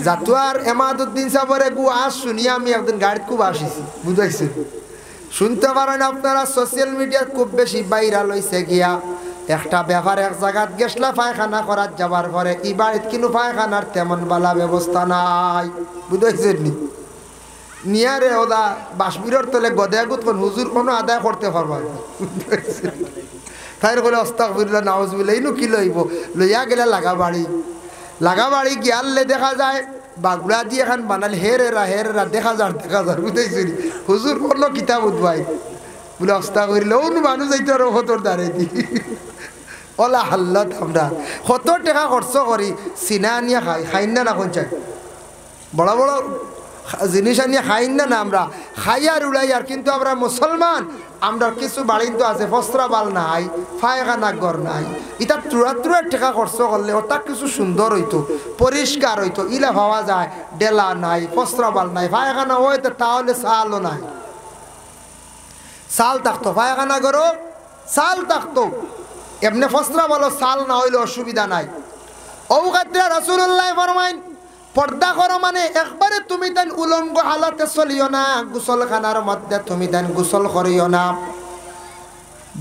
জাতুয়ার এমাদুদ্দিন সাহেবের আজ শুনিয়া আমি একদিন গাড়িতে খুব আসিছি, বুঝাইছি। শুনতে পারেন আপনারা, সোশ্যাল মিডিয়া খুব বেশি ভাইরাল হয়েছে গিয়া একটা ব্যাপার। এক জায়গাত গেছলা পায়খানা করার যাবার পরে এই বাড়িতে কিন্তু পায়খানার তেমন বালা ব্যবস্থা নাই, বুঝাইছেন নি? নিয়ারে ওদা বাসবিরর তলে গদেগুত কোন হুজুর কোনো আদায় করতে পারবা না, তাই বলে আস্তাগফিরুল্লাহ নাউজুবিল্লাহ। ইনু কি লইব, লইয়া গেলে লাগা বাড়ি গিয়ালে দেখা যায় বাগুলা দিয়ে এখন বানাল হেরেরা দেখা যার বুঝতেছি হুজুর করলো কিতাব উদ্ভাই বলে আস্তাগফিরুল্লাহ। অন্য মানুষ যাইতে আরো হতর দাঁড়ে দি ওলা হাল্লাত। আমরা কত টাকা খরচ করি সিনা নিয়ে খাই না কোন চাই বড় বড় জিনিস আনিয়ে খাই না আমরা খাই আর উড়াই আর। কিন্তু আমরা মুসলমান, আমরা কিছু বাড়ির তো আছে ফসরা বাল নাই, পায়খানা ঘর নাই, এটা তুরা টাকা খরচ করলে ওটা কিছু সুন্দর হইতো, পরিষ্কার হইতো। ইলা ভাবা যায় ডেলা নাই, ফসরা বাল নাই, পায়খানা হইতো, তাহলে চালও নাই। চাল থাকতো পায়খানা করো, চাল থাকতো, এমনি ফসরা বলো চাল না হইলে অসুবিধা নাই। অবকাত্রা রাসূলুল্লাহ ফরমাইন পর্দা করো মানে একবারে তুমি দেন উলঙ্গ হালতে চলিও না, গোসলখানার মধ্যে তুমি দেন গোসল করিও না।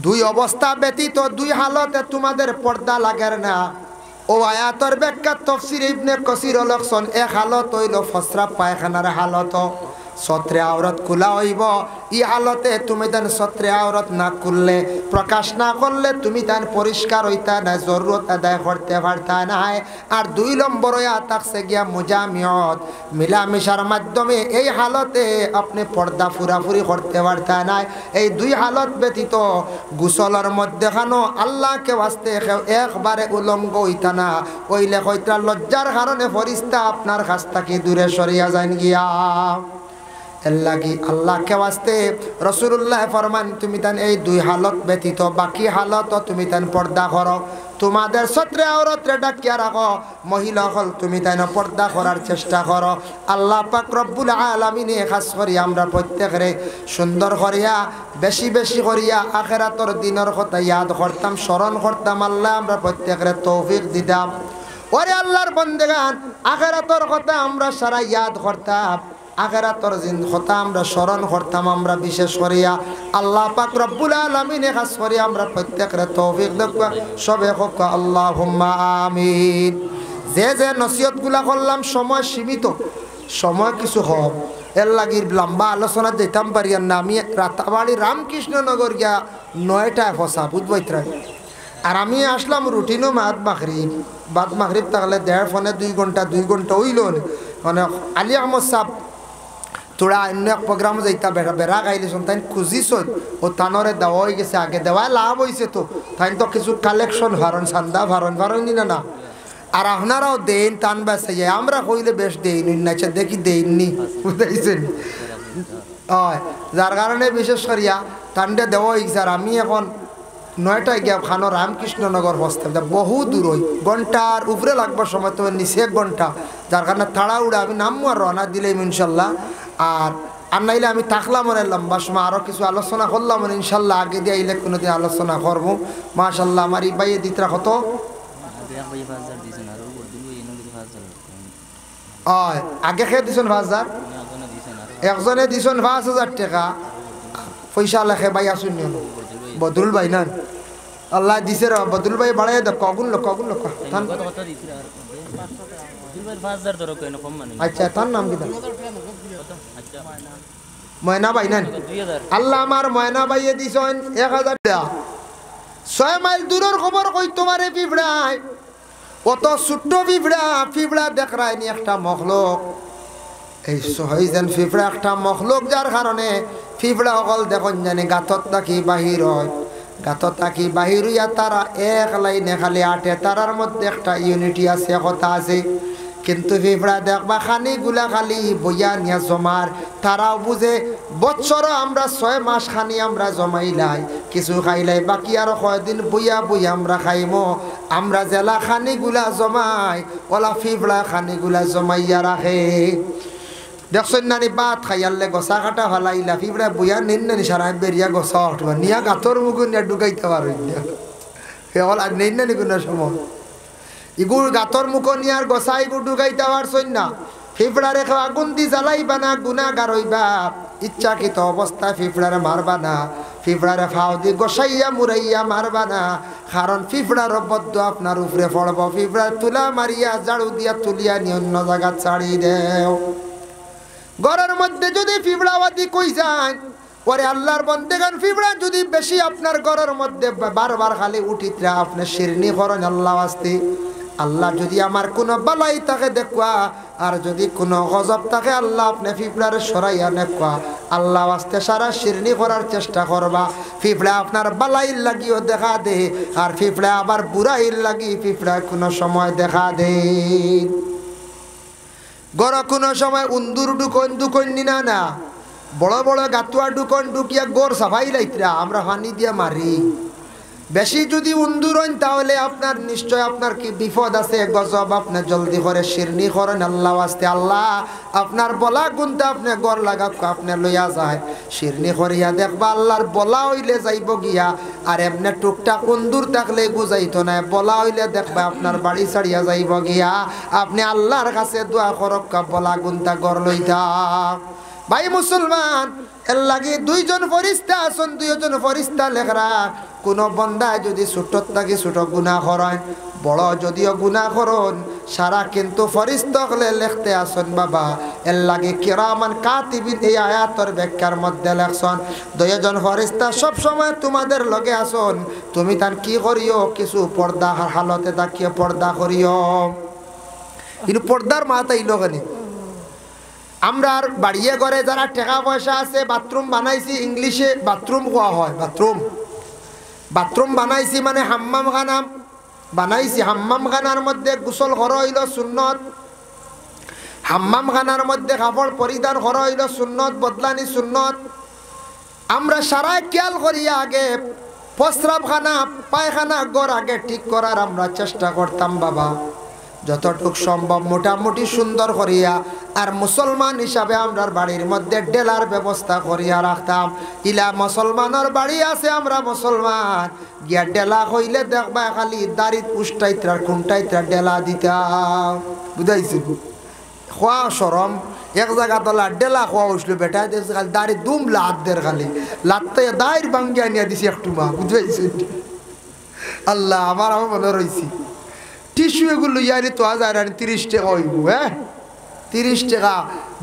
দুই অবস্থা ব্যতীত দুই হালতে তোমাদের পর্দা লাগের না। ও আয়াতর ব্যাখ্যা তাফসীর ইবনে কাসির লক্ষণ এক হালত হইল ফসরা পায়খানার হালত, সত্রে আওরত খোলা হইব। ই হালতে তুমি দেন সত্রে আওরত না খুললে, প্রকাশ না করলে তুমি দেন পরিষ্কার হইতা না, জরুরত আদায় করতে পারতা না। আর 2 নম্বর থাকছে গিয়া মুজামিয়ত, মিলামিশার মাধ্যমে এই হালতে আপনি পর্দা ফুরাফুরি করতে পারতা না। এই 2 হালত ব্যতীত গোসলের মধ্যে খানো আল্লাহকে ওয়াস্তে একবারে উলঙ্গ হইতা না, ওইলে হইতা লজ্জার কারণে ফরিস্তা আপনার কাছ থেকে দূরে সরিয়া যান গিয়া। এল্লাগি আল্লাহকে ওয়াস্তে রাসূলুল্লাহ ফরমান তুমি তান এই 2 হালত ব্যতীত বাকি হালত তুমি তান পর্দা করো। তোমাদের সত্রে আওরতরে ঢাকিয়া রাখো, মহিলা হল তুমি তাই না পর্দা করার চেষ্টা করো। আল্লাহ পাক রব্বুল আলামিনে খাস করি আমরা প্রত্যেকরে সুন্দর করিয়া বেশি বেশি করিয়া আখিরাতের দিনের কথা ইয়াদ করতাম, স্মরণ করতাম। আল্লাহ আমরা প্রত্যেকরে তৌফিক দিতাম। ওরে আল্লাহর বান্দাগান, আখিরাতের কথা আমরা সারা ইয়াদ করতাম, আখিরাতের কথা আমরা স্মরণ করতাম। আমরা বিশেষ করিয়া আল্লাহ পাক রব্বুল আলামিনে খাস করি আমরা প্রত্যেকরে তৌফিক দেব। সবে হোক আল্লাহুম্মা আমিন। যে নসিহতগুলা করলাম সময় সীমিত, সময় কিছু হোক এর লাগি লম্বা আলোচনা দিতাম পারি না। আমি রাতাবাড়ি রামকৃষ্ণনগর গিয়া 9টায় ফসা বুধবাইত্রা, আর আমি আসলাম রুটিনও বাদ মাগরিব থাকলে 1.5 ফোনে 2 ঘন্টা হইল। মানে আলী আহমদ সাহ তোরা অন্য এক প্রোগ্রাম যাইতা বেড়া গাইলিছন, তাই খুঁজিছ ও তানরে দেওয়া হয়ে গেছে, আগে দেওয়ায় লাভ হয়েছে তো, তাই তো কিছু কালেকশন ভারণ চান্দা ভারণ না। আর আপনারাও দেন টান বেসে যায়, আমরা কইলে বেশ দেইনি নাচে দেখি দেইনি, বুঝাইছেন? হয় যার কারণে বিশেষ করিয়া টানটা দেওয়া হয়েছে। আর আমি এখন 9টায় গিয়া খানো রামকৃষ্ণনগর বসতাম, বহু দূর ওই ঘন্টার উপরে লাগবার সময় তো নিচে 1 ঘন্টা, যার কারণে তাড়াউড়া আমি নামবো আর রওনা দিলাম ইনশাল্লাহ। আর নাইলে আমি থাকলাম ওর লম্বা সময় আরও কিছু আলোচনা করলাম ইনশাল্লাহ। আগে দিয়ে আইলে কোনোদিন আলোচনা করবো। মাশাল্লাহ আমার এই বাইয়ে দিতরা কত আগে খেয়ে দিছেন 5,000, একজনে দিছেন 5,000 টাকা পয়সা লেখে ভাই আসুন বদরুল ভাই না আল্লাহ দিছে র বদরুল ভাই বাড়াই দেখ কগুন লোক আচ্ছা তার নাম কি ময়না ভাই না আল্লাহ আমার ময়না ভাইয়ে দিছেন 1,000 টাকা। 6 মাইল দূরের খবর কই তোমারে পিঁপড়ায়, অত ছোট্ট পিঁপড়া দেখ রায়নি একটা মখলুক। এই সহজেন পিঁপড়া একটা মখলুক, যার কারণে পিঁপড়া অকল দেখুন জানি গাঁতত থাকি বাহির হয়, গাঁতত থাকি বাহির হইয়া তারা এক লাইনে খালি আটে, তারার মধ্যে একটা ইউনিটি আছে, কথা আছে। কিন্তু পিঁপড়া দেখবা খানিগুলা খালি বইয়া নিয়া জমার, তারাও বুঝে বছর আমরা 6 মাস খানি আমরা জমাইলাই, কিছু খাইলাই বাকি আরো কয়দিন বইয়া আমরা খাইমো। আমরা জেলা খানিগুলা জমাই, ওলা পিঁপড়া খানিগুলা জমাইয়া রাখে। দেখছেন নানি বাত খাইয়ালে গছা কাটা ফালাইলা, পিঁপড়া বইয়া নিন নানি সারা বেরিয়া গছা উঠবা নিয়া গাঁতর মুখ নিয়ে ঢুকাইতে পারো, আর নেই নানি কোনো সময়। ইগুর গাতর মুখ নিয়ে আর গোসাই গু ঢুকাইতে পারছই না ফিফড়ারে আগুন দি জ্বালাইবা না গুনাহগার হইবা ইচ্ছাকৃত অবস্থায় ফিফড়ারে মারবা না ফিফড়ারে ফাও দি গোসাইয়া মুরাইয়া মারবা না কারণ ফিফড়ার বদ্ধ আপনার উপরে পড়ব ফিফড়া তুলা মারিয়া ঝাড়ু দিয়া তুলিয়া নিয়ে অন্য জায়গা ছাড়ি দেও ঘরের মধ্যে যদি ফিফড়াবাদি কই যায় পরে আল্লাহর বন্দেগান ফিফড়া যদি বেশি আপনার ঘরের মধ্যে বারবার খালি উঠিতরা আপনি শিরনি করেন আল্লাহ আসতে আল্লাহ যদি আমার কোনো বালাই তাকে দেখুয়া আর যদি কোনো গজব থাকে আল্লাহ আপনি ফিফড়ার সরাইয়া নেকুয়া আল্লাহ আসতে সারা শিরনি করার চেষ্টা করবা ফিফড়া আপনার বালাই লাগিও দেখা দে আর ফিফড়া আবার বুড়াইল লাগি ফিফড়া কোনো সময় দেখা দে গড় কোনো সময় উন্দুর ঢুকন না না বড় বড় গাতুয়া ঢুকিয়া গোর সাফাই লাইতরা আমরা হানি দিয়া মারি বেশি যদি উন্দুর হন তাহলে আপনার নিশ্চয় আপনার কি বিপদ আছে গজব আপনি জলদি করে শিরনি করেন আল্লাহ আসতে আল্লাহ আপনার বলা গুনতে আপনি গড় লাগাক আপনি লইয়া যায় শিরনি করিয়া দেখবা আল্লাহর বলা হইলে যাইব গিয়া আর এমনি টুকটাক উন্দুর থাকলে বুঝাইতো না বলা হইলে দেখবা আপনার বাড়ি ছাড়িয়া যাইব গিয়া আপনি আল্লাহর কাছে দোয়া করক বলা গুনতা গড় লইতা ভাই মুসলমান এর লাগে দুইজন ফরিস্তা আছেন দুইজন ফরিস্তা লেখরা কোন বন্দা যদি ছোট থাকি ছোট গুনাহ করেন বড় যদিও গুনাহ করন সারা কিন্তু ফরিস্তা হলে লিখতে আসেন বাবা এর লাগে কিরামান কাতিবিন এই আয়াতের ব্যাখ্যার মধ্যে লেখছেন দুইজন ফরিস্তা সব সময় তোমাদের লগে আসেন তুমি তার কি করিও কিছু পর্দা হালতে তাকিয়ে পর্দা করিও কিন্তু পর্দার মাথায় লগনি আমরা আর বাড়িয়ে ঘরে যারা টাকা পয়সা আছে বাথরুম বানাইছি ইংলিশে বাথরুম কোয়া হয় বাথরুম বানাইছি মানে হাম্মাম খানা বানাইছি হাম্মাম খানার মধ্যে গোসল করা হইল সুন্নত হাম্মাম খানার মধ্যে কাপড় পরিধান করা হইল সুন্নত বদলানি সুন্নত আমরা সারাই খেয়াল করিয়া আগে প্রস্রাবখানা পায়খানা ঘর আগে ঠিক করার আমরা চেষ্টা করতাম বাবা যতটুক সম্ভব মোটামুটি সুন্দর করিয়া আর মুসলমান হিসাবে আমরা বাড়ির মধ্যে ডেলার ব্যবস্থা করিয়া রাখতাম ইলা মুসলমানের বাড়ি আছে আমরা মুসলমান গিয়া ডেলা হইলে দেখবা খালি দাড়ি উষ্টাইত্রা খুঁটাইত্রা ডেলা দিতাম বুঝাইছি খোয়া সরম এক জায়গা তোলা ডেলা খোয়া উঠলো বেটা দেখছি খালি দাড়ি দুম লাত দের খালি লাত্তে দায়ের ভাঙ্গিয়া নিয়ে দিছি একটু মা বুঝাইছি আল্লাহ আমার মনে রয়েছি টিস্যু এগুলো ইয়ারি তো 30 টাকা হইব হ্যাঁ 30 টাকা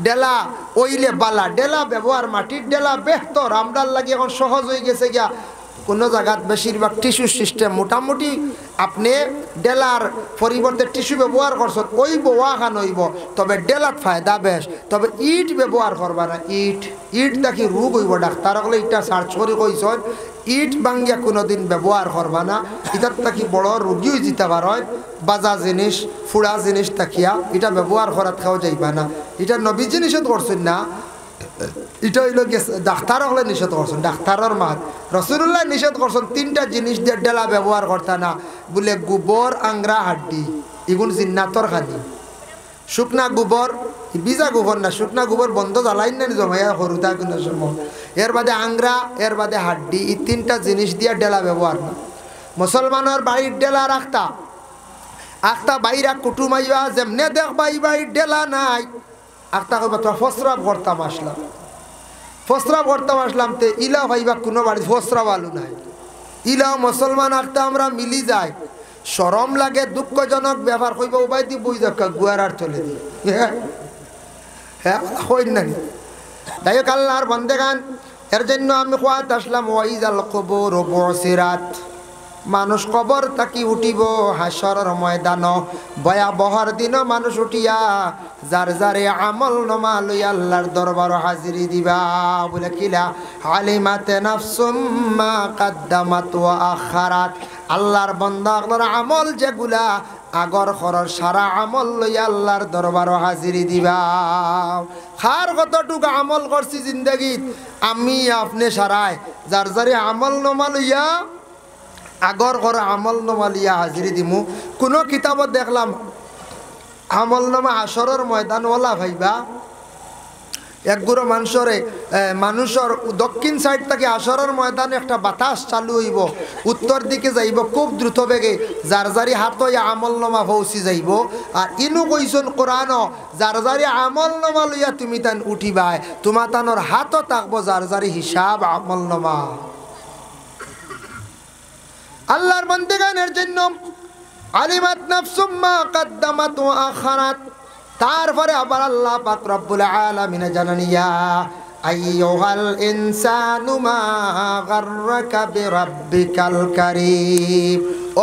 ডেলা ওইলে বালা ডেলা ব্যবহার মাটির ডেলা বেহতর আমরার লাগে এখন সহজ হয়ে গেছে গিয়া কোনো জায়গাত বেশিরভাগ টিস্যু সিস্টেম মোটামুটি আপনি ডেলার পরিবর্তে টিস্যু ব্যবহার করছেন ওই বোয়া খান হইব তবে ডেলাত ফায়দা বেশ তবে ইট ব্যবহার করবা না ইট দেখি রোগ হইব ডাক্তার হলে ইটা সার্চ করে কইছেন ইট ভাঙ্গিয়া কোনোদিন ব্যবহার করবা না এটার থাকি বড় রোগী হয়ে যেতে পারেন বাজা জিনিস ফুড়া জিনিস থাকিয়া এটা ব্যবহার করাত খাওয়া যাইবা না এটা নবীজি নিষেধ করছেন না এটা হইল ডাক্তার হলে নিষেধ করছেন ডাক্তারের মাত রাসূলুল্লাহ নিষেধ করছেন 3টা জিনিস দিয়ে ডেলা ব্যবহার করতে না বলে গোবর আংরা হাড্ডি এগুলো জিন্নাতর খানি শুকনা গোবর বিজা গোবর না শুকনা গোবর বন্ধ জ্বালাই না জমাইয়া সরুতা কোনো সময় এর বাদে আংরা এর বাদে হাড্ডি এই 3টা জিনিস দিয়ে ডেলা ব্যবহার না মুসলমানের বাড়ির ডেলা আখতা বাইরা কুটুম আইবা যেমনে দেখবা এই বাড়ির ডেলা নাই আখতা কইবা তো ফসরাব করতাম আসলাম তে ইলা ভাইবা কোনো বাড়ি ফসরাব আলু নাই ইলা মুসলমান আখতা আমরা মিলি যাই শরম লাগে দুঃখজনক ব্যাপার কইবা উবাই দি বই দেখা গুয়ারার চলে দি হ্যাঁ হইন না তাই আল্লাহর বান্দেগান এর জন্য আমি খোয়াত আসলাম ওয়াইজাল কবর বুসিরাত মানুষ কবর তাকি উঠিব হাসরের ময়দান ভয়াবহর দিন মানুষ উঠিয়া যার যারে আমল নামা লই আল্লাহর দরবার হাজিরি দিবা বলে কিলা আলিমাতে নাফসুম মা কদ্দামাত ওয়া আখারাত আল্লাহর বান্দা আপনার আমল যেগুলা আগর খরর সারা আমল লইয়া আল্লাহর দরবার হাজিরি দিবা খার কতটুক আমল করছি জিন্দগিত আমি আপনি সারায় যার যারে আমল নামা লইয়া আগর করা আমল নামা লিয়া হাজিরি দিমু কোনো কিতাবত দেখলাম আমল নামা হাসরের ময়দান ওলা ভাইবা একগুড়ো মানুষের দক্ষিণ সাইড থেকে আসরের ময়দানে একটা বাতাস চালু হইব, উত্তর দিকে যাইব খুব দ্রুত বেগে, যার যারি হাত আমল নামা পৌঁছি যাইব। আর ইনু কইসন কোরআন, যার যারি আমল নামা লইয়া তুমি তান উঠিবাই, তোমা তানোর হাতও থাকবো যার যারি হিসাব আমল নামা। আল্লাহর বান্দাগানের জন্য আলিমাত নাফসুম মা কদ্দামাত ওয়া আখারাত। তারপরে আবার আল্লাহ পাক রব্বুল আলামিন জানান, ইয়া আইয়ুহাল ইনসানু মা গাররাকা বিরাব্বিকাল কারীম।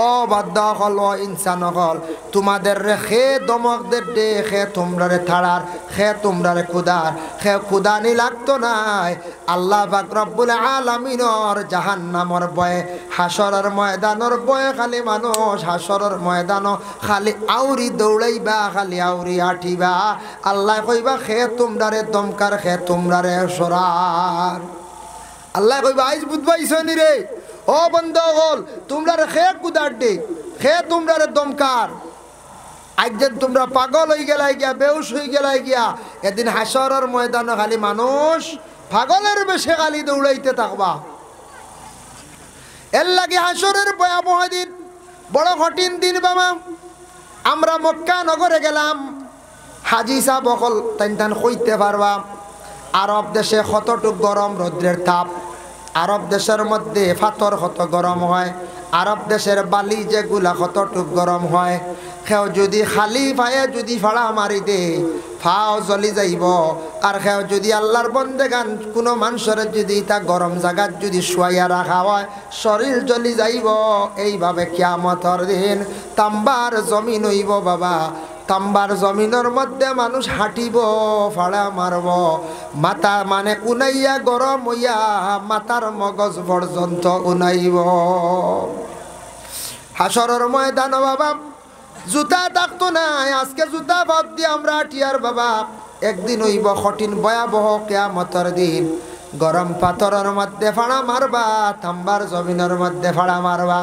ও বান্দা হল, ও ইনসান হল, তোমাদের রে খে দমকদের দে, খে তোমরা রে থাড়ার, খে তোমরা রে খুদার, খে খুদানি লাগতো নাই। আল্লাহ পাক রব্বুল আলামিনের জাহান্নামর ভয়ে, হাসরের ময়দানের ভয়ে খালি মানুষ হাসরের ময়দান খালি আউরি দৌড়াইবা, খালি আউরি আঠিবা। আল্লাহ কইবা খে তোমরা রে দমকার, খে তোমরা রে সরার। আল্লাহ কইবা আইজ বুঝবাইছনি রে ও বন্ধ হল, তোমরা রে খে কুদার দে, খে তোমরা রে দমকার। আজ যে তোমরা পাগল হয়ে গেলাই গিয়া, বেউস হয়ে গেলাই গিয়া, এদিন হাসরের ময়দানে খালি মানুষ পাগলের বেশে খালি দৌড়াইতে থাকবা। এর লাগে হাসরের ভয়াবহ দিন, বড় কঠিন দিন বাবা। আমরা মক্কা নগরে গেলাম, হাজি সাহেব অকল টান কইতে পারবা আরব দেশে কতটুক গরম, রৌদ্রের তাপ। আরব দেশের মধ্যে ফাতর কত গরম হয়, আরব দেশের বালি যেগুলা কতটুক গরম হয়। খেও যদি খালি পায়ে যদি ফাড়া মারি দে, ফাও জ্বলি যাইব। আর খেও যদি আল্লাহর বন্দেগান কোনো মানুষের যদি তা গরম জায়গাত যদি শুয়াইয়া রাখা হয়, শরীর জ্বলি যাইব। এইভাবে কিয়ামতের দিন তাম্বার জমিন হইব বাবা। তাম্বার জমিনের মধ্যে মানুষ হাঁটিব, ফাড়া মারব, মাথা মানে উনাইয়া গরম হইয়া মাথার মগজ পর্যন্ত উনাইব। হাসরের ময়দান বাবা জুতা থাকতো নাই, আজকে জুতা বাদ দিয়ে আমরা হাঁটিয়ার বাবা। একদিন হইব কঠিন ভয়াবহ কিয়ামতের দিন, গরম পাথরের মধ্যে ফাড়া মারবা, তাম্বার জমিনের মধ্যে ফাড়া মারবা।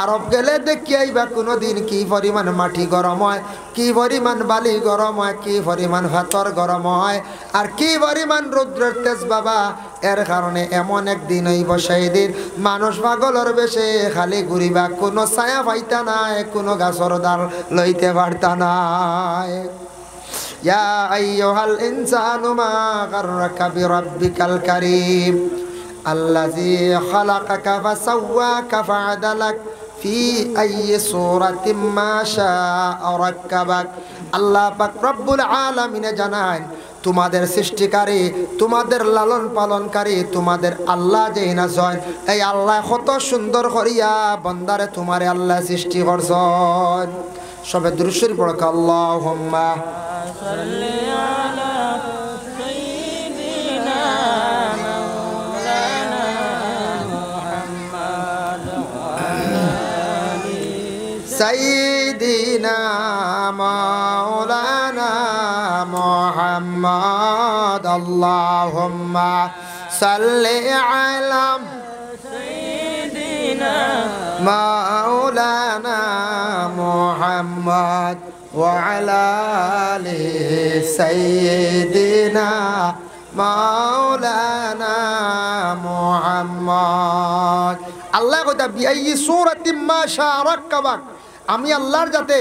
আরব গেলে দেখি আইবা কোনো দিন কি পরিমাণ মাটি গরম হয়, কি পরিমাণ বালি গরম হয়, কি পরিমাণ পাথর গরম হয়, আর কি পরিমাণ রৌদ্রের তেজ বাবা। এর কারণে এমন একদিন হইব সেই দিন মানুষ পাগলের বেশে খালি ঘুরিবা, কোনো ছায়া পাইতা নাই, কোনো গাছর ডাল লইতে পারতা নাই। ইয়া আইয়ুহাল ইনসানু মা গাররাকা বিরাব্বিকাল কারীম আল্লাযী খালাকাকা ফাসাওয়াকা ফাআদালাক ফি আইয়ি সূরাতিম মা শাআ রাক্কাবাক। আল্লাহ পাক রব্বুল আলামিন জানান, তোমাদের সৃষ্টিকারী, তোমাদের লালন পালনকারী, তোমাদের আল্লাহ যে না জয়, এই আল্লাহ কত সুন্দর করিয়া বান্দারে তোমারে আল্লাহ সৃষ্টি করছেন। সবে দুরূদ শরীফ পড়ো, আল্লাহুম্মা সাল্লি আলা সাইয়্যিদিনা মাওলানা মুহাম্মদ সাইয়্যিদিনা মাওলানা মুহাম্মদ। আল্লাহুম্মা সাল্লি আলা সাইয়্যিদিনা মাওলানা মুহাম্মদ ওয়া আলা আলি সাইয়্যিদিনা মাওলানা মুহাম্মদ। আল্লাহ কইতা বিআইয়ি সূরাতিম মা শাআ রাক্কাবাক, আমি আল্লাহর যাতে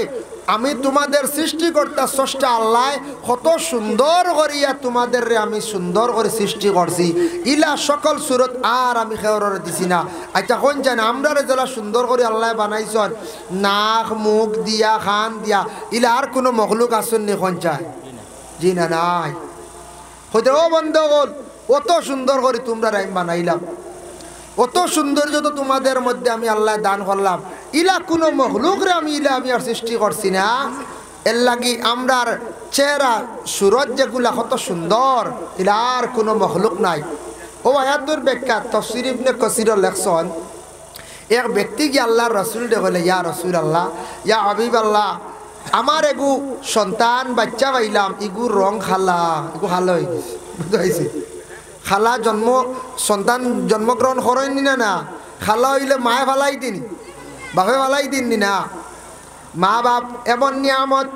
আমি তোমাদের সৃষ্টিকর্তা স্রষ্টা আল্লাহ কত সুন্দর করিয়া তোমাদের আমি সুন্দর করে সৃষ্টি করছি। ইলা সকল সুরত আর আমি খেওরে দিছি না। আচ্ছা কোন জান আমরা যেলা সুন্দর করে আল্লাহ বানাইছেন, নাক মুখ দিয়া খান দিয়া, ইলা আর কোনো মখলুক আসেন নি কোন চায়? জি না, নাই। হইতে ও বন্ধুগণ, অত সুন্দর করে তোমরা আমি বানাইলাম, অত সৌন্দর্য তো তোমাদের মধ্যে আমি আল্লাহ দান করলাম। ইলা কোনো মখলুক রে আমি আর সৃষ্টি করছি না। এর লাগি আমরার চেহারা সুরত যেগুলা কত সুন্দর, ইলা আর কোনো মখলুক নাই। ও আয়াতুর ব্যাখ্যা তাফসীর ইবনে কাসিরের লেখছেন, এক ব্যক্তি কি আল্লাহর রাসূল দে বলে, ইয়া রাসূল আল্লাহ, ইয়া হাবিব আল্লাহ, আমার এগু সন্তান বাচ্চা পাইলাম, ইগুর রং খালা, এগু ভালো হয়ে গেছে, বুঝতে পারছি? খালা সন্তান জন্মগ্রহণ করেননি না, খালা হইলে মায়ে ভালাই দিন, বাপে ভালাই দিননি না। মা বাপ এমন নিয়ামত,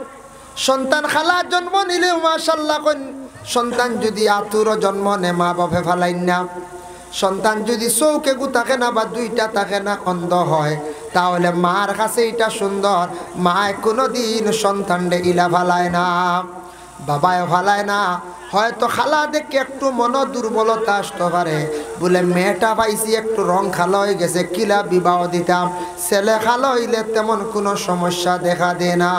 সন্তান খালা জন্ম নিলেও মাশাআল্লাহ সন্তান যদি আতুর জন্ম নে মা বাপে ফালাইন না, সন্তান যদি চৌকে গু থাকে না বা দুইটা থাকে না অন্ধ হয়, তাহলে মার কাছে এটা সুন্দর, মায় কোনোদিন সন্তানরে ইলা ফালায় না, বাবায় ফালায় না। হয়তো খালা দেখে একটু মন দুর্বলতা আসতে পারে, বলে মেয়েটা পাইছি একটু রং খালো হয়ে গেছে, কিলা বিবাহ দিতাম। ছেলে খালো হইলে তেমন কোনো সমস্যা দেখা দেয় না,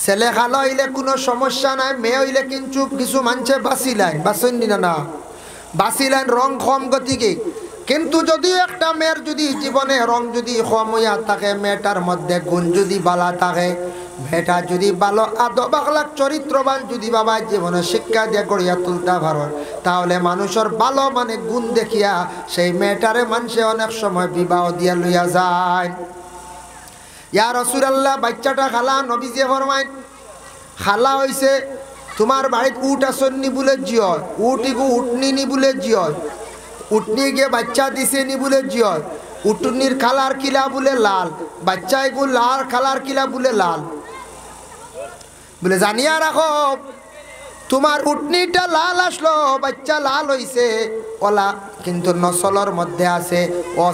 ছেলে খালো হইলে কোনো সমস্যা নাই। মেয়ে হইলে কিন্তু কিছু মানুষে বাঁচিলেন, বাঁচেন না, বাঁচিলেন রং কম গতিকে। কিন্তু যদিও একটা মেয়ের যদি জীবনে রং যদি কম হইয়া থাকে, মেয়েটার মধ্যে গুণ যদি বালা থাকে, মেয়েটা যদি ভালো আদব আখলাক চরিত্রবান যদি বাবা জীবনে শিক্ষা দিয়ে গড়িয়া তুলতে পারো, তাহলে মানুষের ভালো মানে গুণ দেখিয়া সেই মেয়েটারে মানুষে অনেক সময় বিবাহ দিয়া লইয়া যায়। ইয়া রাসূলুল্লাহ, বাচ্চাটা খালা, নবীজি ফরমায় খালা হইছে তোমার বাড়িতে উট আসননি বলে জিয়, উটিগু উটনি নি বলে জিয়, উটনি গিয়ে বাচ্চা দিছে নি বলে জিয়, উটনির কালার কিলা বলে লাল, বাচ্চা এগুলো লাল কালার কিলা বলে লাল, বলে জানিয়া রাখো তোমার উটনিটা লাল আসলো, বাচ্চা লাল হইছে ওলা কিন্তু নসলের মধ্যে আছে। ও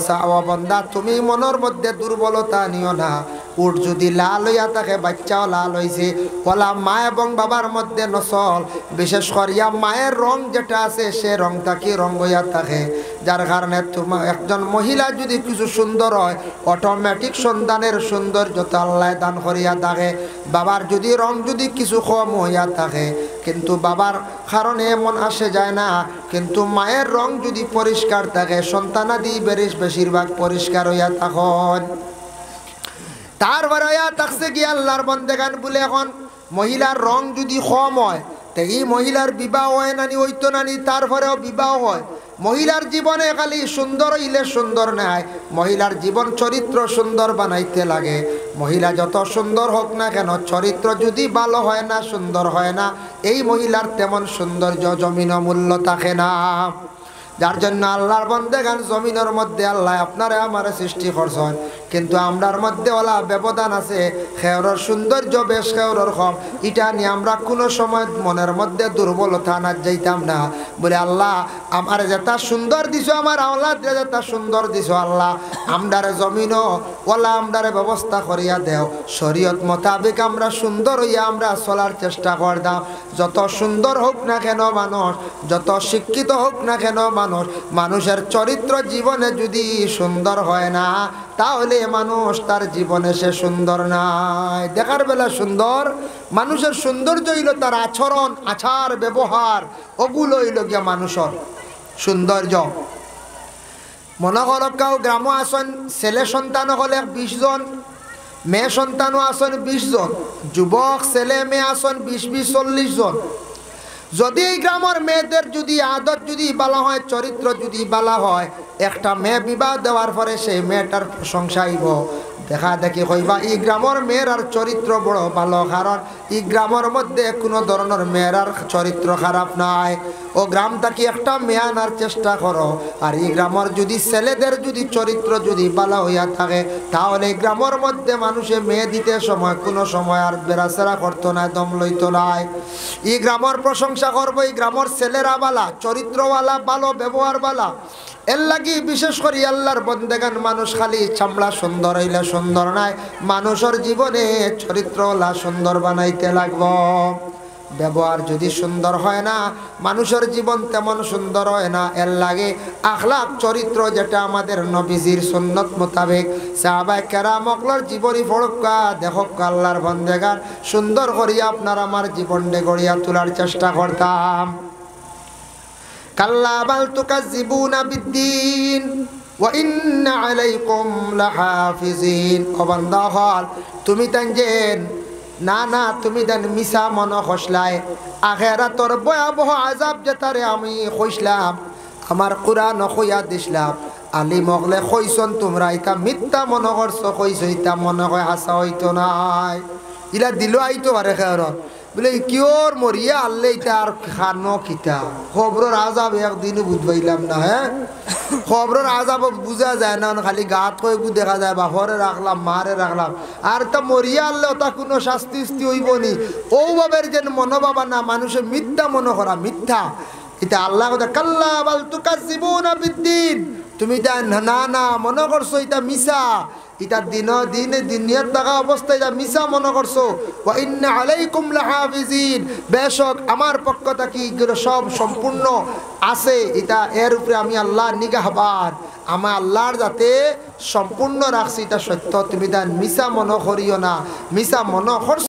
বন্দা, তুমি মনের মধ্যে দুর্বলতা নিও না, উট যদি লাল হইয়া থাকে বাচ্চাও লাল হইছে, ওলা মা এবং বাবার মধ্যে নসল, বিশেষ করিয়া মায়ের রং যেটা আছে সে রংটা কি রং হইয়া থাকে, যার কারণে তোমার একজন মহিলা যদি কিছু সুন্দর হয়, অটোমেটিক সন্তানের সৌন্দর্যতা আল্লাহ দান করিয়া থাকে। বাবার যদি রং যদি কিছু কম হইয়া থাকে, কিন্তু বাবার কারণে এমন আসে যায় না, কিন্তু মায়ের রং যদি পরিষ্কার থাকে, সন্তানাদি বেশিরভাগ পরিষ্কার হইয়া তখন তারপরে হইয়া থাকছে কি আল্লাহর বন্দেগান বলে। এখন মহিলার রং যদি কম হয়, তো এই মহিলার বিবাহ হয় নানি, হইতো নানি, তারপরেও বিবাহ হয়। মহিলার জীবনে খালি সুন্দর হইলে সুন্দর নাই, মহিলার জীবন চরিত্র সুন্দর বানাইতে লাগে। মহিলা যত সুন্দর হোক না কেন, চরিত্র যদি ভালো হয় না, সুন্দর হয় না, এই মহিলার তেমন সৌন্দর্য জমিন মূল্য থাকে না। যার জন্য আল্লাহর বন্দেগান জমিনের মধ্যে আল্লাহ আপনারে আমারে সৃষ্টি করছেন, কিন্তু আমরার মধ্যে ওলা ব্যবধান আছে, খেয়রের সৌন্দর্য বেশ খেয়রের কম, এটা নিয়ে আমরা কোনো সময় মনের মধ্যে দুর্বলতা না যাইতাম না। বলে আল্লাহ আমার যেটা সুন্দর দিছো, আমার আওলাদ যেটা সুন্দর দিছো, আল্লাহ আমরারে জমিনও ওলা আমরারে ব্যবস্থা করিয়া দেও, শরীয়ত মোতাবেক আমরা সুন্দর হইয়া আমরা চলার চেষ্টা করতাম। যত সুন্দর হোক না কেন মানুষ, যত শিক্ষিত হোক না কেন মানুষ, মানুষের চরিত্র জীবনে যদি সুন্দর হয় না, তাহলে মানুষ তার জীবনে সে সুন্দর নাই। দেখার বেলা সুন্দর, মানুষের সৌন্দর্য হইল তার আচরণ, আচার ব্যবহার, ওগুলো হইল গিয়া মানুষের সৌন্দর্য। মনে করো কেউ গ্রাম আসন, ছেলে সন্তান হলে 20 জন, মেয়ে সন্তানও আসন 20 জন, যুবক ছেলে মেয়ে আসন 20-20 40 জন। যদি এই গ্রামের মেয়েদের যদি আদত যদি বালা হয়, চরিত্র যদি বালা হয়, একটা মেয়ে বিবাহ দেওয়ার পরে সেই মেয়েটার প্রশংসা হইব, দেখা দেখি কইবা এই গ্রামের মেয়েরার চরিত্র বড় ভালো, কারণ এই গ্রামের মধ্যে কোনো ধরনের মেয়েরার চরিত্র খারাপ নাই। ও গ্রামটাকে একটা মেয়ে আনার চেষ্টা করো, আর এই গ্রামের যদি ছেলেদের যদি চরিত্র যদি ভালো হইয়া থাকে, তাহলে এই গ্রামের মধ্যে মানুষে মেয়ে দিতে সময় কোনো সময় আর বেড়াচেরা করতো না, দম লইতো নাই। এই গ্রামের প্রশংসা করবো, এই গ্রামের ছেলেরা বালা, চরিত্রওয়ালা, ভালো ব্যবহার বালা। এর লাগি বিশেষ করে আল্লাহর বন্দেগান মানুষ খালি চামড়া সুন্দর হইলে সুন্দর নাই, মানুষের জীবনে চরিত্রওয়ালা সুন্দর বানাইতে লাগব। ব্যবহার যদি সুন্দর হয় না, মানুষের জীবন তেমন সুন্দর হয় না। এর লাগে আখলাক চরিত্র যেটা আমাদের নবীজির সুন্নত মোতাবেক সাহাবায়ে কেরাম অকলর জীবনী ফড়কা দেখক, আল্লাহর বন্দেগান সুন্দর করিয়া আপনার আমার জীবনটা গড়িয়া তোলার চেষ্টা করতাম। কাল্লা বাল তুকাজ্জিবুনা বিদ্দীন ওয়া ইন্না আলাইকুম লাহাফিজিন। ও বান্দা হল তুমি তানজেন না না, তুমি দেন মিশা মন খসলাই, আখিরাতর ভয়াবহ আযাব যেটারে আমি কইছিলাম, আমার কোরআন কইয়া দিছিলাম, আলী মগলে কইছন তোমরা এটা মিথ্যা মন করছো, কইছো এটা মনে হয় হাসা হইতো নাই, ইলা দিল আইতো পারে খেয়র। বলে কিওর মরিয়া আল্লে তার খানো কিতা খবরের আজাব একদিনও বুঝবাইলাম না। হ্যাঁ খবরের আজাব বুঝা যায় না, খালি গাত কয়েকু দেখা যায় বাপরে রাখলাম মারে রাখলাম, আর তা মরিয়া আল্লে ওটা কোনো শাস্তি হইব নি ওভাবের যেন মনোভাবা না, মানুষের মিথ্যা মনে করা মিথ্যা। এটা আল্লাহ কথা কাল্লা বাল তুকাজ্জিবুনা বিদ্দিন, তুমি তা না না মনে করছো এটা মিছা, এটা দিনের থাকা অবস্থায় এটা মিছা মনে করছো। ওয়া ইন্না আলাইকুম লাহাফিজিন, বেশক আমার পক্ষ থেকে এগুলো সব সম্পূর্ণ আছে, এটা এর উপরে আমি আল্লাহর নিগাহবান, আমার আল্লাহর যাতে সম্পূর্ণ রাখছি এটা সত্য, তুমি তা মিছা মনে করিও না, মিছা মনে করছো